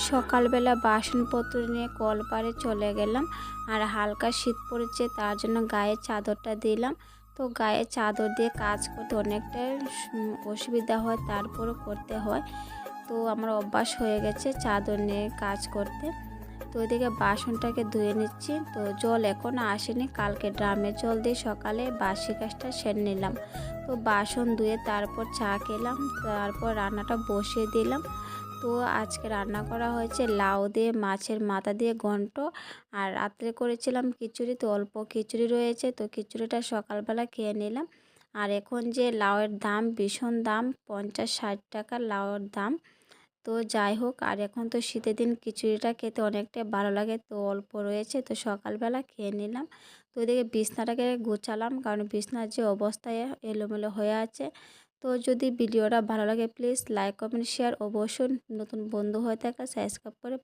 সকালবেলা বাসনপত্র নিয়ে কলপাড়ে চলে গেলাম। আর হালকা শীত পড়েছে, তার জন্য গায়ে চাদরটা দিলাম। তো গায়ে চাদর দিয়ে কাজ করতে অনেকটাই অসুবিধা হয়, তারপরও করতে হয়। তো আমার অভ্যাস হয়ে গেছে চাদর নিয়ে কাজ করতে। তো এদিকে বাসনটাকে ধুয়ে নিচ্ছি। তো জল এখনও আসেনি, কালকে ড্রামে জল দিয়ে সকালে বাসি কাজটা সেরে নিলাম। তো বাসন ধুয়ে তারপর চা খেলাম, তারপর রান্নাটা বসিয়ে দিলাম। তো আজকে রান্না করা হয়েছে লাউ দিয়ে মাছের মাথা দিয়ে ঘন্ট। আর রাত্রে করেছিলাম খিচুড়ি, তো অল্প খিচুড়ি রয়েছে, তো খিচুড়িটা সকালবেলা খেয়ে নিলাম। আর এখন যে লাউয়ের দাম, ভীষণ দাম, 50-60 টাকা লাউয়ের দাম। তো যাই হোক, আর এখন তো শীতের দিন খিচুড়িটা খেতে অনেকটাই ভালো লাগে, তো অল্প রয়েছে, তো সকালবেলা খেয়ে নিলাম। তো এদিকে বিছনাটাকে গুছালাম, কারণ বিছনার যে অবস্থায় এলোমেলো হয়ে আছে। তো যদি ভিডিওটা ভালো লাগে প্লিজ লাইক কমেন্ট শেয়ার, অবশ্যই নতুন বন্ধু হয়ে থাকা সাবস্ক্রাইব করে